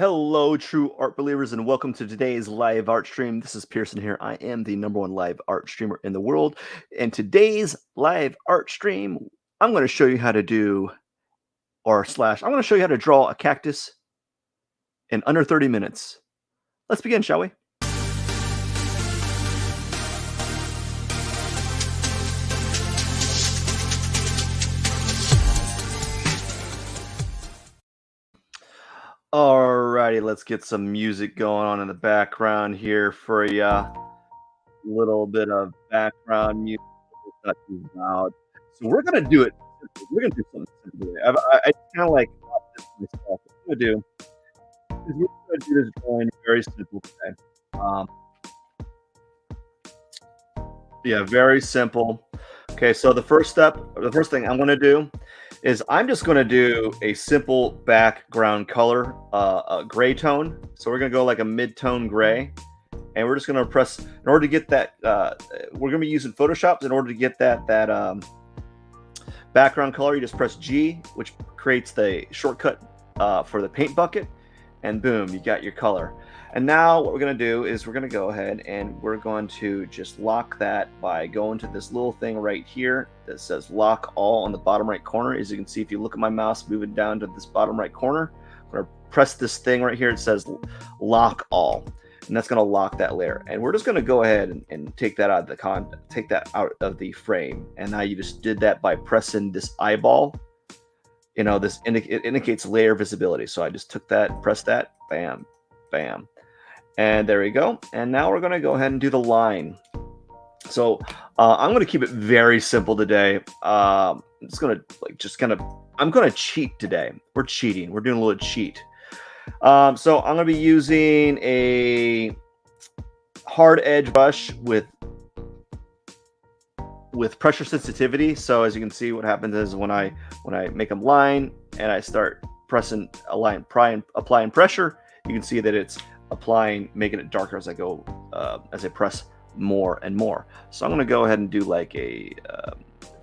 Hello, true art believers, and welcome to today's live art stream. This is Pierson here. I am the #1 live art streamer in the world. And today's live art stream, I'm going to show you how to do, I'm going to show you how to draw a cactus in under 30 minutes. Let's begin, shall we? Alrighty, let's get some music going on in the background here for ya. Little bit of background music, not too loud. So we're gonna do it. We're gonna do something simple today. I kind of like this myself. What I'm gonna do is we're gonna do this drawing very simple today. Yeah, very simple. Okay, so the first thing I'm gonna do is I'm just going to do a simple background color, a gray tone. So we're going to go like a mid-tone gray. And we're just going to press, in order to get that, we're going to be using Photoshop. In order to get that background color, you just press G, which creates the shortcut for the paint bucket. And boom, you got your color. And now what we're going to do is we're going to go ahead and we're going to just lock that by going to this little thing right here that says lock all on the bottom right corner. As you can see, if you look at my mouse moving down to this bottom right corner, I'm going to press this thing right here. It says lock all, and that's going to lock that layer. And we're just going to go ahead and take that out of the frame. And now you just did that by pressing this eyeball. You know, it indicates layer visibility. So I just took that, pressed that, bam, bam. And there we go. And now we're going to go ahead and do the line. So I'm going to keep it very simple today. I'm going to cheat today. We're cheating. We're doing a little cheat. So I'm going to be using a hard edge brush with pressure sensitivity. So as you can see, what happens is when I make a line and I start pressing a line, applying pressure, you can see that it's making it darker as I go, as I press more and more. So I'm going to go ahead and do like a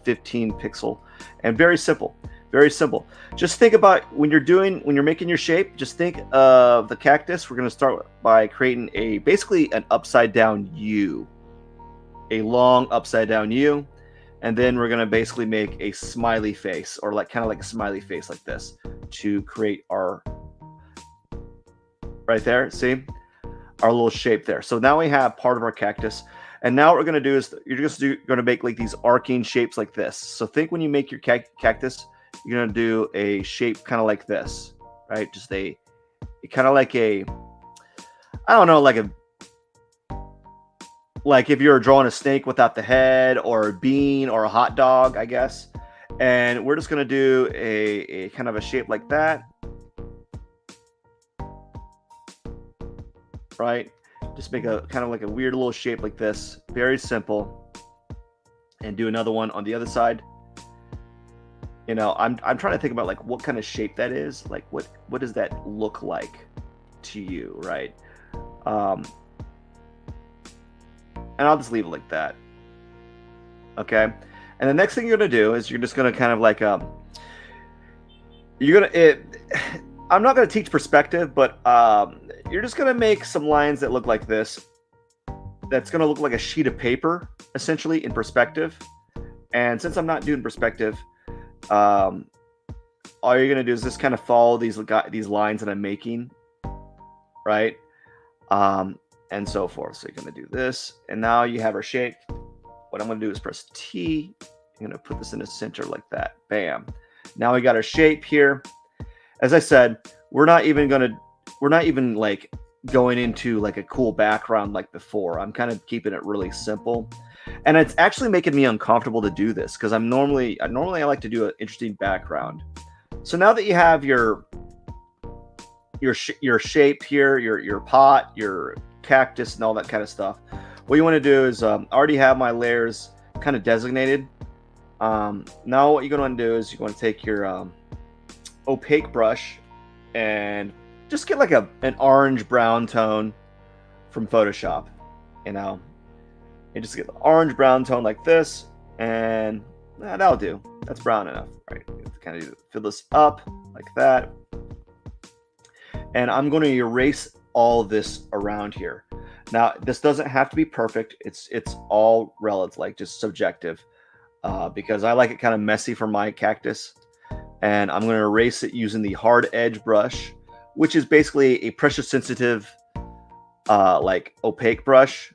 15 pixel, and very simple, very simple. Just think about when you're making your shape, just think of the cactus. We're going to start by creating basically an upside down U, a long upside down U. And then we're going to basically make a smiley face, or kind of like a smiley face like this, to create our, right there, see our little shape there. So now we have part of our cactus, and now what we're going to do is you're just going to make like these arcing shapes like this. So think when you make your cactus, you're going to do a shape kind of like this, right? Just a kind of like a, I don't know, like if you're drawing a snake without the head, or a bean, or a hot dog, I guess. And we're just going to do a kind of a shape like that. Right? Just make a kind of like a weird little shape like this. Very simple. And do another one on the other side. You know, I'm trying to think about like what kind of shape that is. Like what does that look like to you, right? And I'll just leave it like that. Okay. And the next thing you're gonna do is you're just gonna kind of like I'm not gonna teach perspective, but you're just going to make some lines that look like this. That's going to look like a sheet of paper, essentially, in perspective. And since I'm not doing perspective, all you're going to do is just kind of follow these lines that I'm making, right? And so forth. So you're going to do this. And now you have our shape. What I'm going to do is press T. I'm going to put this in the center like that. Bam. Now we got our shape here. As I said, we're not even like going into like a cool background like before. I'm kind of keeping it really simple, and it's actually making me uncomfortable to do this because I like to do an interesting background. So now that you have your shape here, your pot, your cactus, and all that kind of stuff, what you want to do is I already have my layers kind of designated. Now what you're going to do is you're going to take your opaque brush and just get like an orange brown tone from Photoshop, you know. You just get the orange brown tone like this, and that'll do. That's brown enough, right? Kind of fill this up like that. And I'm going to erase all this around here. Now, this doesn't have to be perfect. It's all relative, like just subjective, because I like it kind of messy for my cactus. And I'm going to erase it using the hard edge brush, which is basically a pressure sensitive, like opaque brush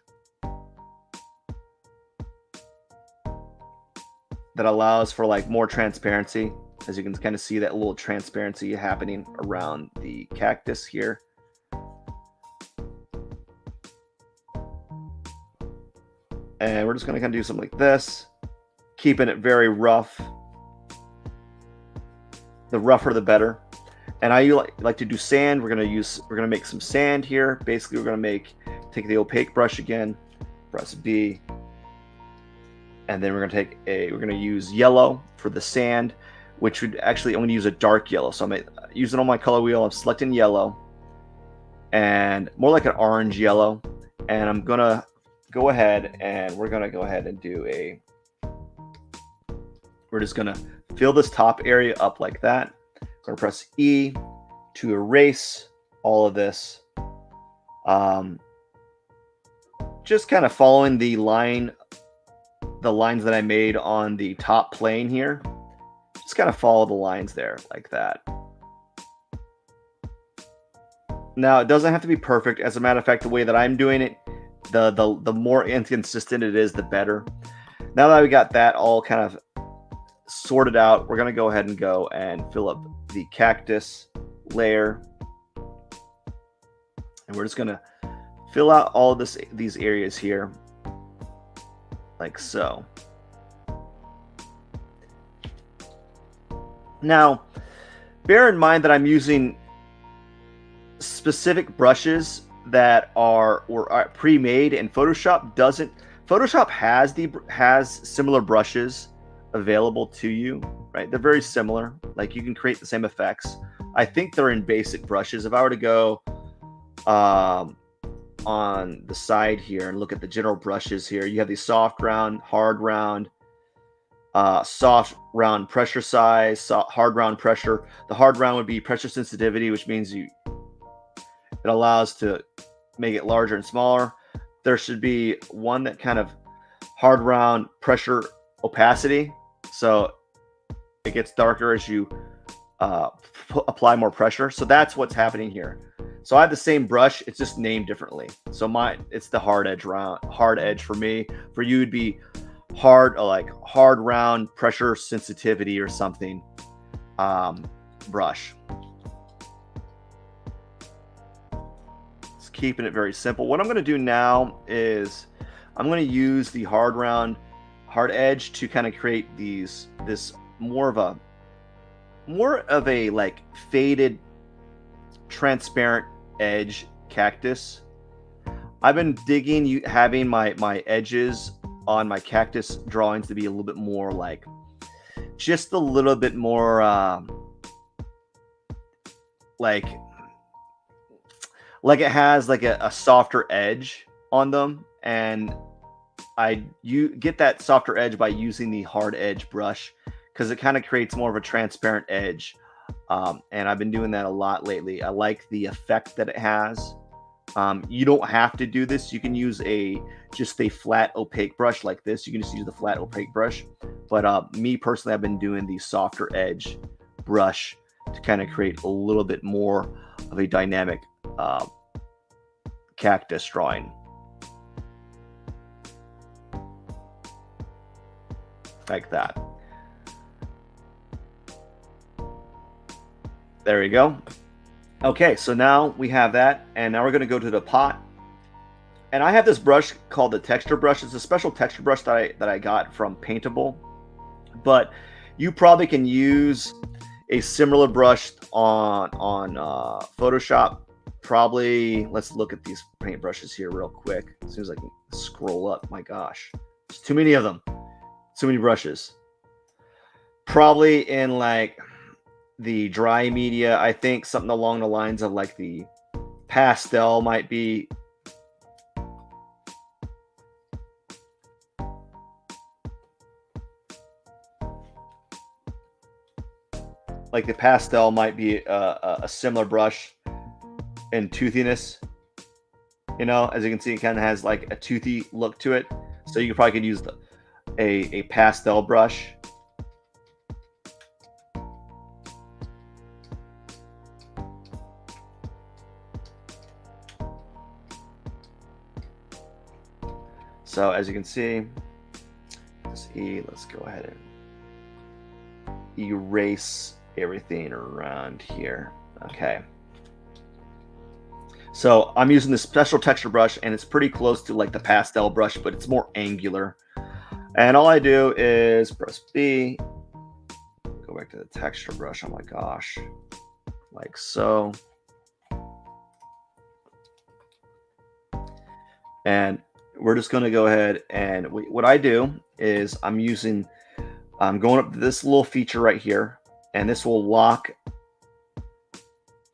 that allows for like more transparency. As you can kind of see that little transparency happening around the cactus here. And we're just going to kind of do something like this, keeping it very rough. The rougher, the better. And I like to do sand. We're going to make some sand here. Basically, we're going to take the opaque brush again, press B, and then we're going to use yellow for the sand, which would actually, I'm going to use a dark yellow. So I'm using on my color wheel. I'm selecting yellow, and more like an orange yellow. And I'm going to go ahead and we're going to go ahead and we're just going to fill this top area up like that. I'm going to press E to erase all of this. Just kind of following the lines that I made on the top plane here. Just kind of follow the lines there like that. Now, it doesn't have to be perfect. As a matter of fact, the way that I'm doing it, the more inconsistent it is, the better. Now that we got that all kind of sorted out, we're going to go ahead and fill up the cactus layer. And we're just going to fill out all of these areas here like so. Now, bear in mind that I'm using specific brushes that are pre-made, and Photoshop has similar brushes available to you, right? They're very similar. Like, you can create the same effects. I think they're in basic brushes. If I were to go on the side here and look at the general brushes here, you have the soft round, hard round, soft round pressure size, hard round pressure. The hard round would be pressure sensitivity, which means it allows to make it larger and smaller. There should be one that kind of hard round pressure opacity, so it gets darker as you apply more pressure. So that's what's happening here. So I have the same brush, it's just named differently. So it's the hard edge for me. For you, it'd be hard round pressure sensitivity or something brush. Just keeping it very simple. What I'm going to do now is I'm going to use the hard edge to kind of create this more of a like faded transparent edge cactus. I've been digging having my edges on my cactus drawings to be a little bit more like, just a little bit more like it has like a softer edge on them, and you get that softer edge by using the hard edge brush, because it kind of creates more of a transparent edge. And I've been doing that a lot lately. I like the effect that it has. You don't have to do this. You can use just a flat opaque brush like this. You can just use the flat opaque brush. But me personally, I've been doing the softer edge brush to kind of create a little bit more of a dynamic cactus drawing. Like that. There we go. Okay, so now we have that, and now we're going to go to the pot. And I have this brush called the texture brush. It's a special texture brush that I got from Paintable, but you probably can use a similar brush on Photoshop. Probably, let's look at these paint brushes here real quick. As soon as I can scroll up, my gosh, there's too many of them. Too many brushes. Probably in like the dry media, I think something along the lines of like the pastel might be. Like the pastel might be a similar brush. and toothiness. You know, as you can see, it kind of has like a toothy look to it. So you probably could use a pastel brush. So as you can see, let's go ahead and erase everything around here. Okay. So I'm using this special texture brush, and it's pretty close to like the pastel brush, but it's more angular. And all I do is press B, go back to the texture brush. Oh my gosh. Like so. And we're just going to go ahead and what I do is I'm going up to this little feature right here, and this will lock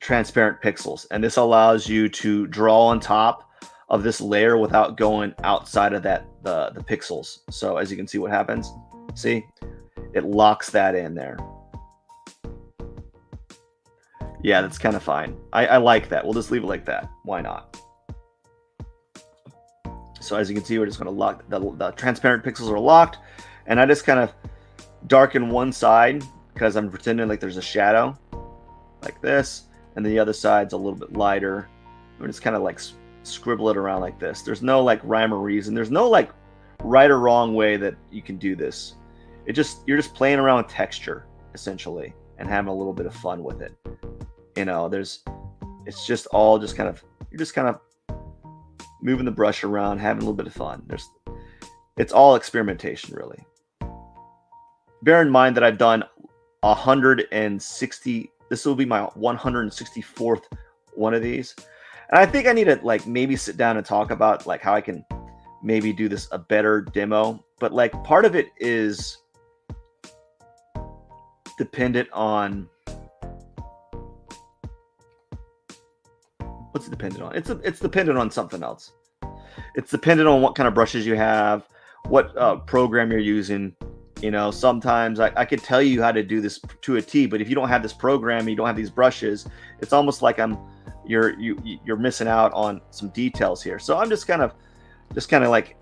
transparent pixels, and this allows you to draw on top of this layer without going outside of that the pixels. So as you can see, what happens, see, it locks that in there. Yeah, that's kind of fine. I like that. We'll just leave it like that. Why not? So as you can see, we're just going to lock the transparent pixels are locked, and I just kind of darken one side because I'm pretending like there's a shadow like this, and the other side's a little bit lighter. We're just kind of like scribble it around like this. There's no like rhyme or reason. There's no like right or wrong way that you can do this. You're just playing around with texture essentially and having a little bit of fun with it. You know, it's just all just kind of, you're just kind of moving the brush around, having a little bit of fun. It's all experimentation, really. Bear in mind that I've done 160. This will be my 164th one of these, and I think I need to like maybe sit down and talk about like how I can maybe do this a better demo. But like part of it is dependent on what's it dependent on? It's dependent on something else. It's dependent on what kind of brushes you have, what program you're using. You know, sometimes I could tell you how to do this to a T, but if you don't have this program, you don't have these brushes, it's almost like you're missing out on some details here. So I'm just kind of like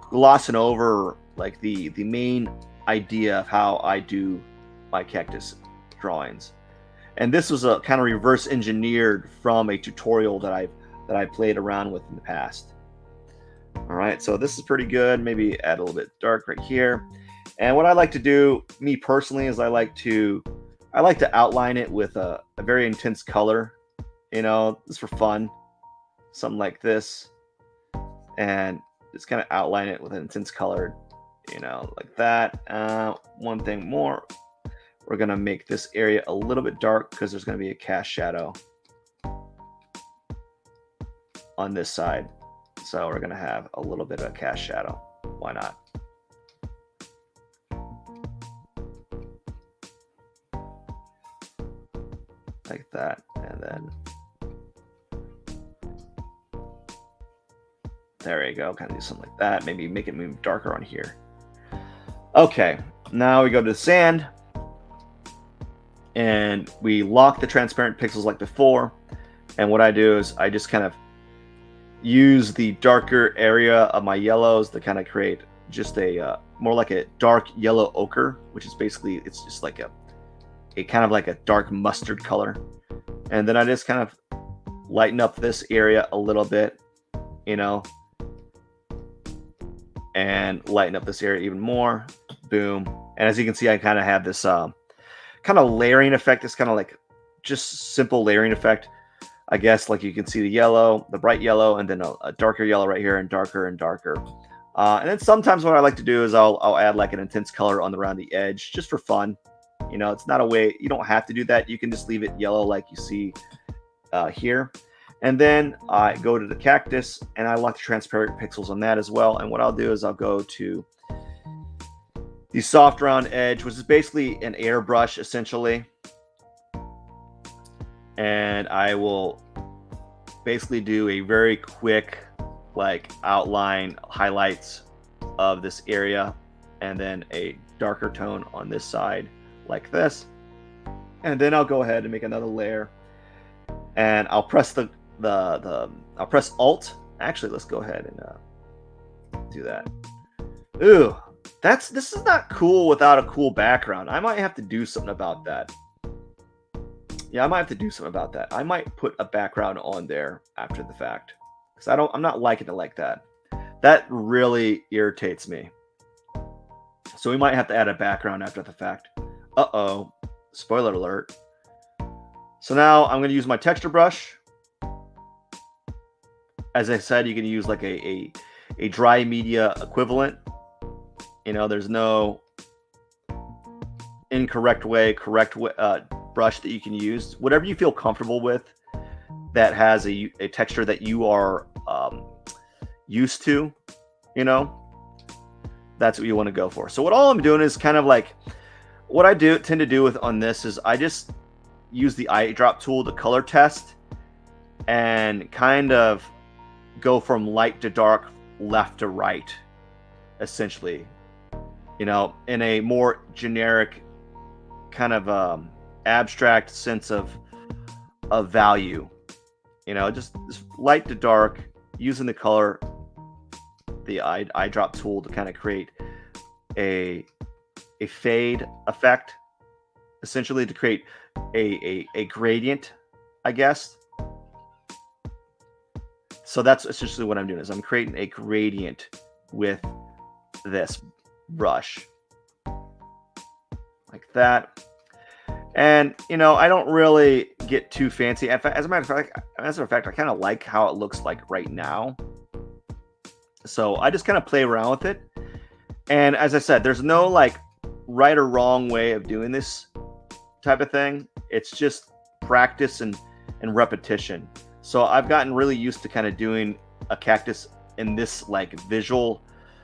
glossing over like the main idea of how I do my cactus drawings. And this was a kind of reverse engineered from a tutorial that I played around with in the past. All right, so this is pretty good. Maybe add a little bit dark right here. And what I like to do, me personally, is I like to outline it with a very intense color. You know, just for fun, something like this, and just kind of outline it with an intense color. You know, like that. One thing more. We're going to make this area a little bit dark because there's going to be a cast shadow on this side. So we're going to have a little bit of a cast shadow. Why not? Like that. And then there you go. Kind of do something like that. Maybe make it move darker on here. Okay. Now we go to the sand. And we lock the transparent pixels like before. And what I do is I just kind of use the darker area of my yellows to kind of create just a more like a dark yellow ochre, which is basically, it's just like a kind of like a dark mustard color. And then I just kind of lighten up this area a little bit, you know, and lighten up this area even more. Boom. And as you can see, I kind of have this kind of layering effect. It's kind of like just simple layering effect, I guess. Like you can see the yellow, the bright yellow, and then a darker yellow right here, and darker and darker. And then sometimes what I like to do is I'll add like an intense color on around the edge just for fun. You know, it's not a way, you don't have to do that. You can just leave it yellow like you see here. And then I go to the cactus and I lock the transparent pixels on that as well. And what I'll do is I'll go to the soft round edge, which is basically an airbrush essentially. And I will basically do a very quick like outline highlights of this area, and then a darker tone on this side like this. And then I'll go ahead and make another layer. and I'll press I'll press Alt. Actually, let's go ahead and do that. Ooh, this is not cool without a cool background. I might have to do something about that. Yeah, I might have to do something about that. I might put a background on there after the fact, because I'm not liking it like that. That really irritates me. So we might have to add a background after the fact. Uh-oh, spoiler alert. So now I'm going to use my texture brush. As I said, you can use like a dry media equivalent. You know, there's no incorrect way, correct way, brush that you can use. Whatever you feel comfortable with that has a texture that you are used to, you know, that's what you want to go for. So what all I'm doing is kind of like, what I tend to do with on this is I just use the eyedrop tool to color test and kind of go from light to dark, left to right, essentially, you know, in a more generic kind of abstract sense of value, you know, just light to dark, using the color, the eyedrop tool to kind of create a fade effect, essentially to create a gradient, I guess. So that's essentially what I'm doing, is I'm creating a gradient with this brush like that. And you know, I don't really get too fancy. As a matter of fact, I kind of like how it looks like right now. So I just kind of play around with it. And as I said, there's no like right or wrong way of doing this type of thing. It's just practice and repetition. So I've gotten really used to kind of doing a cactus in this like visual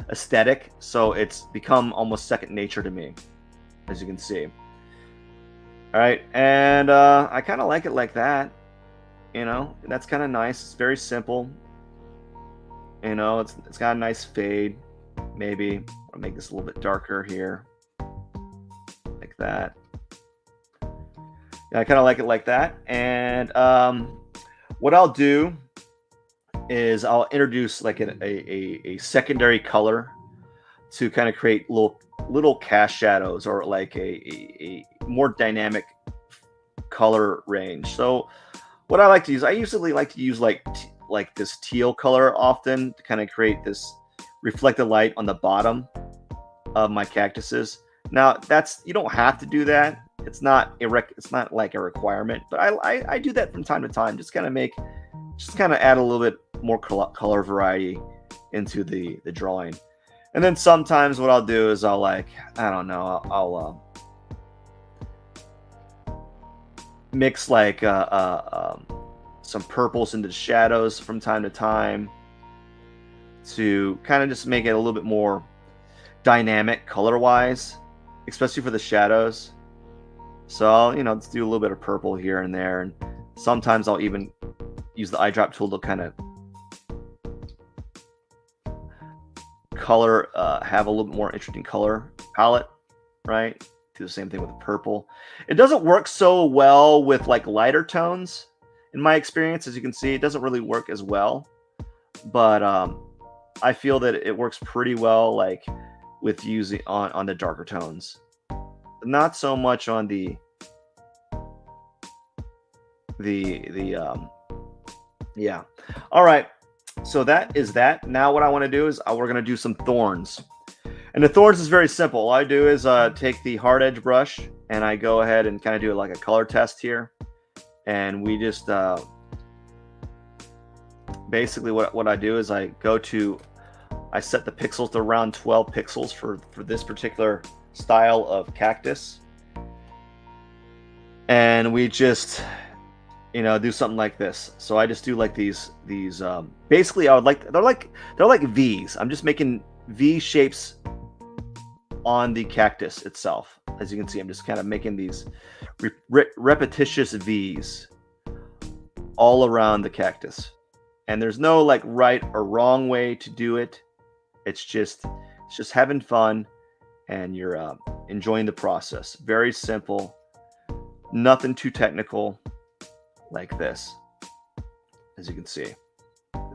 aesthetic. So it's become almost second nature to me, as you can see. All right, and I kind of like it like that. You know, that's kind of nice. It's very simple. You know, it's got a nice fade. Maybe I'll make this a little bit darker here, like that. Yeah, I kind of like it like that. And what I'll do is I'll introduce like a secondary color to kind of create little cast shadows, or like a more dynamic color range. So what I like to use, I usually like to use like this teal color often to kind of create this reflected light on the bottom of my cactuses. Now you don't have to do that. It's not like a requirement, but I do that from time to time. Just kind of add a little bit more color variety into the drawing. And then sometimes what I'll do is I'll like, I don't know, I'll mix like some purples into the shadows from time to time to kind of just make it a little bit more dynamic color-wise, especially for the shadows. So I'll, you know, let's do a little bit of purple here and there, and sometimes I'll even use the eyedrop tool to kind of color, have a little bit more interesting color palette, right? Do the same thing with the purple. It doesn't work so well with like lighter tones, in my experience. As you can see, it doesn't really work as well, but I feel that it works pretty well like with using on the darker tones. Not so much on the yeah. All right, so that is that. Now what I want to do is we're going to do some thorns, and the thorns is very simple. All I do is take the hard edge brush and I go ahead and kind of do like a color test here, and we just basically what I do is I set the pixels to around 12 pixels for this particular style of cactus, and we just, you know, do something like this. So I just do like these basically they're like V's. I'm just making V shapes on the cactus itself. As you can see, I'm just kind of making these repetitious V's all around the cactus, and there's no like right or wrong way to do it. It's just having fun, and you're enjoying the process. Very simple, nothing too technical, like this. as you can see.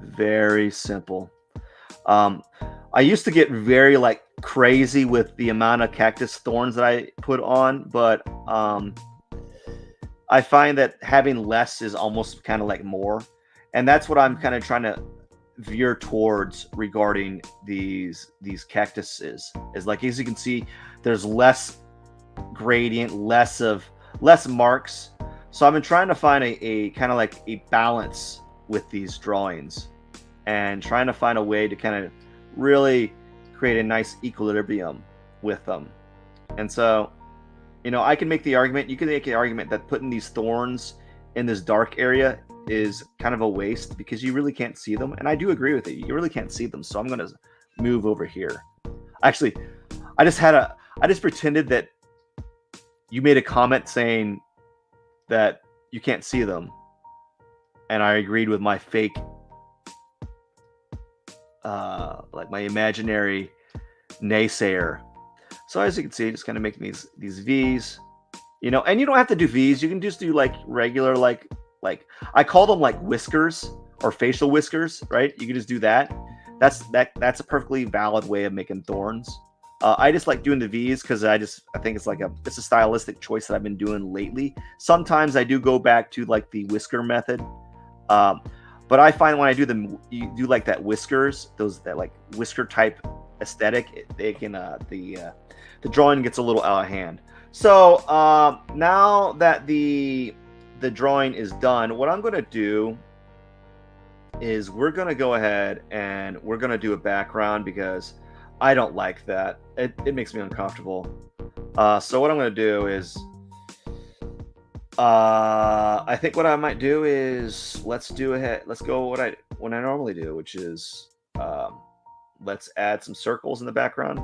Very simple. Um, I used to get very like crazy with the amount of cactus thorns that I put on, but I find that having less is almost kind of like more, and that's what I'm kind of trying to veer towards regarding these cactuses. Is like, as you can see, there's less gradient, less marks. So I've been trying to find a kind of like a balance with these drawings, and trying to find a way to kind of really create a nice equilibrium with them. And so, I can make the argument, you can make the argument that putting these thorns in this dark area is kind of a waste because you really can't see them. And I do agree with it. You really can't see them. So I'm going to move over here. Actually, I just pretended that you made a comment saying that you can't see them. And I agreed with my fake, like my imaginary naysayer. So as you can see, just kind of making these V's, and you don't have to do V's. You can just do like regular, like I call them like whiskers or facial whiskers, right? You can just do that. That's a perfectly valid way of making thorns. I just like doing the V's because I think it's it's a stylistic choice that I've been doing lately. Sometimes I do go back to like the whisker method. But I find when I do you do like that whiskers, that like whisker type aesthetic, they can the drawing gets a little out of hand. So now that the drawing is done, what I'm going to do is we're going to go ahead and we're going to do a background because I don't like that. It makes me uncomfortable. So what I'm going to do is I think what I might do is let's go what I normally do, which is let's add some circles in the background.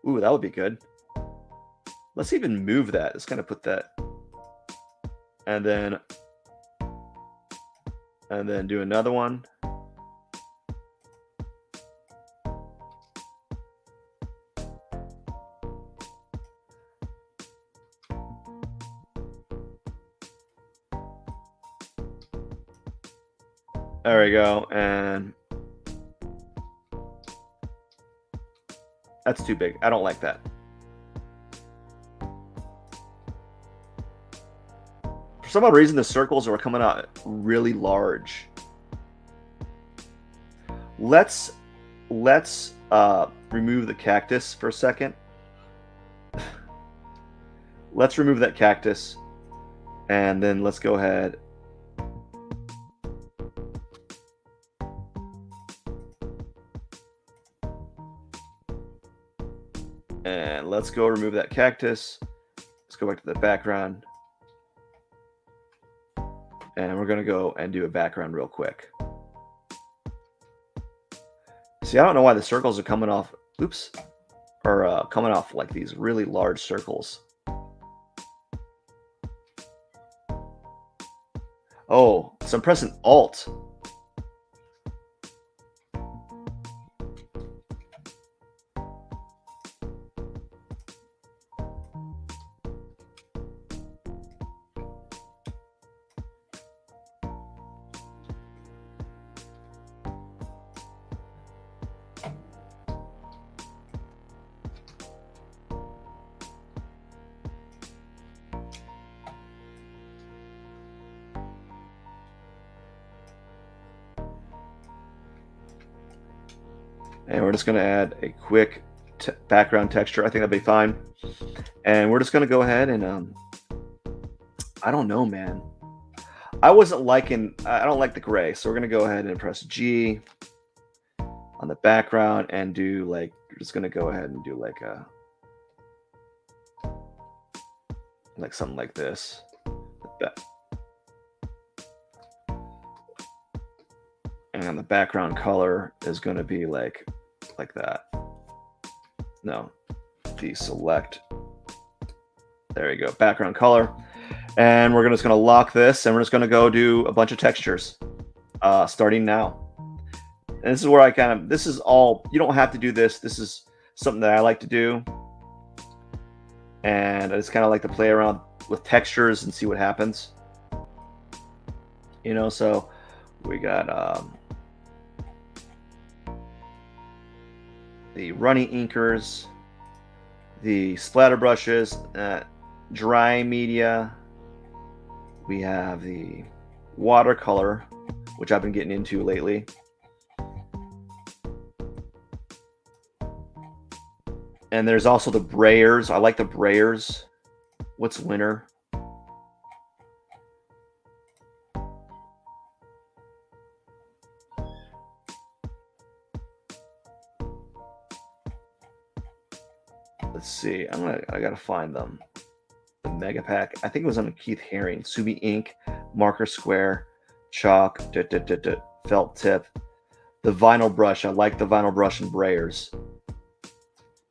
Ooh, that would be good. Let's even move that. Let's kind of put that, and then do another one. There we go, and that's too big. I don't like that. For some odd reason, the circles are coming out really large. Let's remove the cactus for a second. Let's remove that cactus, and then let's go ahead. And let's go remove that cactus. Let's go back to the background. And we're going to go and do a background real quick. See, I don't know why the circles are coming off. Oops. Or coming off like these really large circles. Oh, so I'm pressing Alt. And we're just going to add a quick background texture. I think that'd be fine. And we're just going to go ahead and, I don't know, man. I don't like the gray. So we're going to go ahead and press G on the background and do like, we're just going to go ahead and do like something like this. And the background color is going to be like that. No, deselect. There you go, background color. And we're just going to lock this, and we're just going to go do a bunch of textures starting now. And this is where this is all, you don't have to do this. This is something that I like to do. And I just kind of like to play around with textures and see what happens. You know, so we got the runny inkers, the splatter brushes, dry media. We have the watercolor, which I've been getting into lately. And there's also the brayers. I like the brayers. What's winter? Let's see. I gotta find them. The mega pack. I think it was on Keith Haring. Subi ink, marker square, chalk, felt tip. The vinyl brush. I like the vinyl brush and brayers.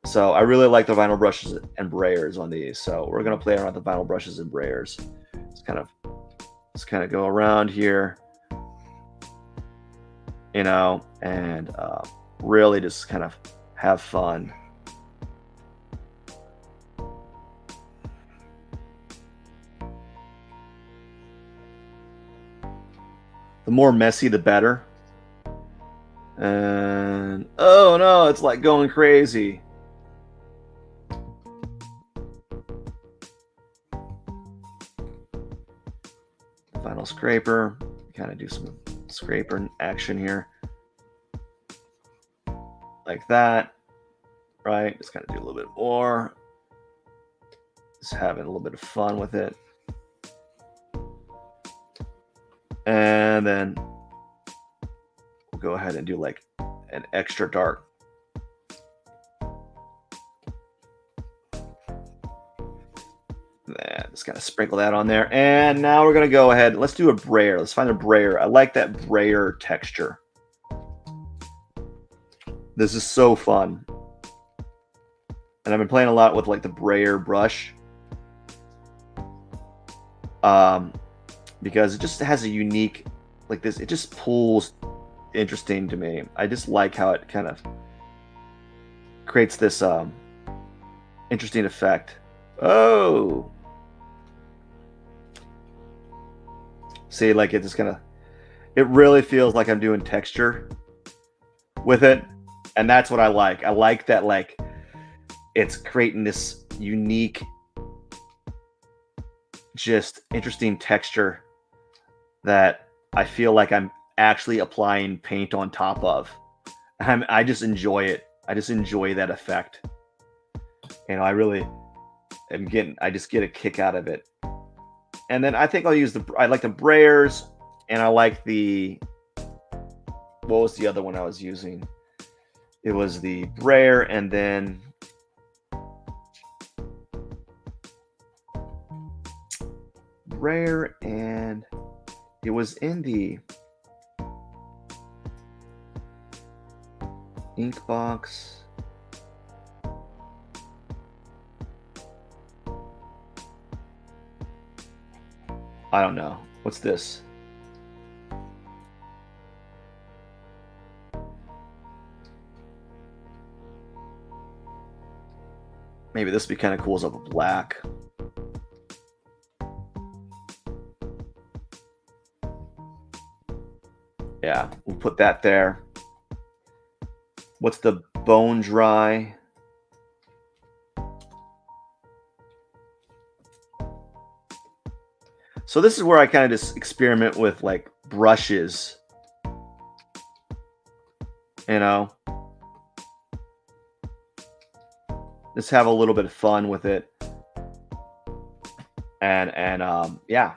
So I really like the vinyl brushes and brayers on these. So we're gonna play around with the vinyl brushes and brayers. Let's kind of go around here, you know, and really just kind of have fun. The more messy, the better. And oh no, it's like going crazy. Final scraper. Kind of do some scraper action here. Like that. Right? Just kind of do a little bit more. Just having a little bit of fun with it. And then we'll go ahead and do like an extra dark. Just kind of sprinkle that on there. And now we're going to go ahead. Let's do a brayer. Let's find a brayer. I like that brayer texture. This is so fun. And I've been playing a lot with like the brayer brush. Because it just has a unique, like this, it just pulls interesting to me. I just like how it kind of creates this interesting effect. Oh! See, like it just kind of, it really feels like I'm doing texture with it. And that's what I like. I like that, like, it's creating this unique, just interesting texture that I feel like I'm actually applying paint on top of. I just enjoy it. I just enjoy that effect. You know, I just get a kick out of it. And then I think I'll use I like the brayers, and I like what was the other one I was using? It was the brayer, and then brayer, and it was in the ink box. I don't know. What's this? Maybe this would be kind of cool as a black. Yeah, we'll put that there. What's the bone dry? So this is where I kind of just experiment with like brushes, you know, just have a little bit of fun with it. And yeah.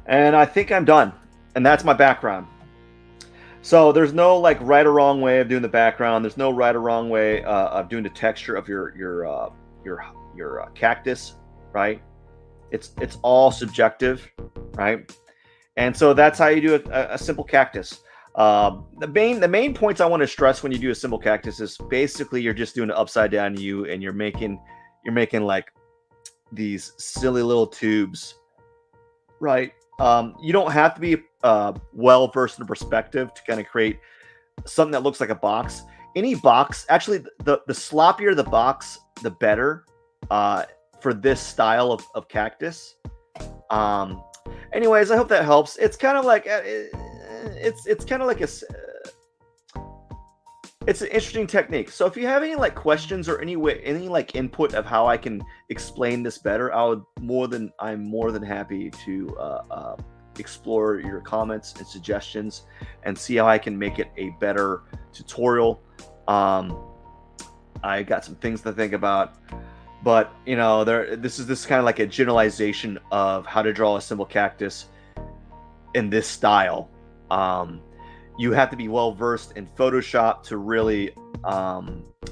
And I think I'm done. And that's my background. So there's no like right or wrong way of doing the background. There's no right or wrong way of doing the texture of your cactus, right? It's all subjective, right? And so that's how you do a simple cactus. The main points I want to stress when you do a simple cactus is basically you're just doing an upside down U, and you're making like these silly little tubes, right? You don't have to be well versed in perspective to kind of create something that looks like a box. Any box, actually, the sloppier the box, the better for this style of cactus. Um, Anyways, I hope that helps. It's kind of like it's kind of like it's an interesting technique. So if you have any like questions or any like input of how I can explain this better, I'm more than happy to explore your comments and suggestions and see how I can make it a better tutorial. I got some things to think about, but you know, this is kind of like a generalization of how to draw a simple cactus in this style. You have to be well versed in Photoshop to really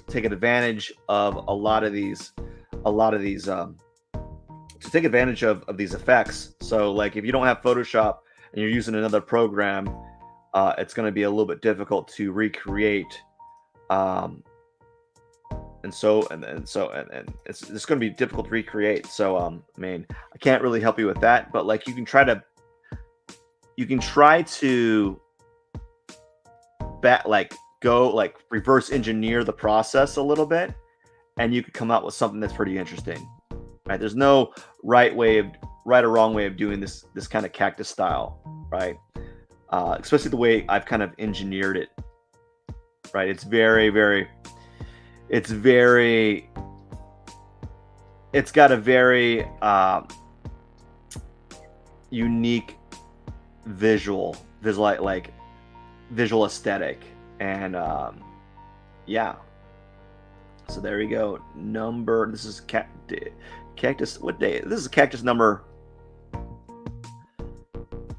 take advantage of a lot of these to take advantage of these effects. So like if you don't have Photoshop and you're using another program, it's going to be a little bit difficult to recreate. And it's going to be difficult to recreate. So I mean, I can't really help you with that, but like you can try to go like reverse engineer the process a little bit, and you could come out with something that's pretty interesting. Right? There's no right or wrong way of doing this kind of cactus style, right? Especially the way I've kind of engineered it. Right? It's got a very unique visual aesthetic, and yeah. So there we go. This is cactus. What day? This is cactus number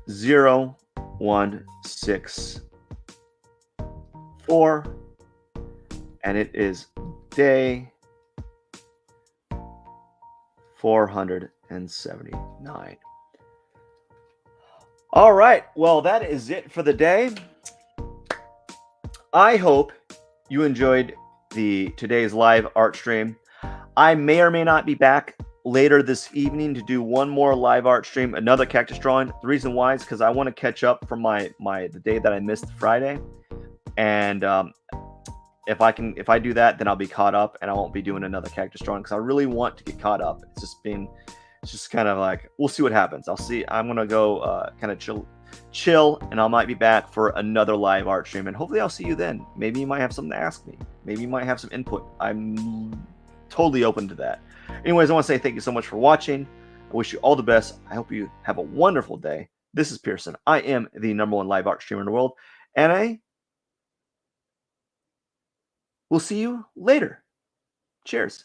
0164, and it is day 479. All right. Well, that is it for the day. I hope you enjoyed today's live art stream. I may or may not be back later this evening to do one more live art stream, another cactus drawing. The reason why is because I want to catch up from the day that I missed Friday, and if I do that, then I'll be caught up, and I won't be doing another cactus drawing because I really want to get caught up. It's just kind of like, we'll see what happens. I'll see. I'm gonna go kind of chill, and I might be back for another live art stream, and hopefully I'll see you then. Maybe you might have something to ask me. Maybe you might have some input. I'm totally open to that. Anyways, I want to say thank you so much for watching. I wish you all the best. I hope you have a wonderful day. This is Pierson. I am the #1 live art streamer in the world, and I will see you later. Cheers.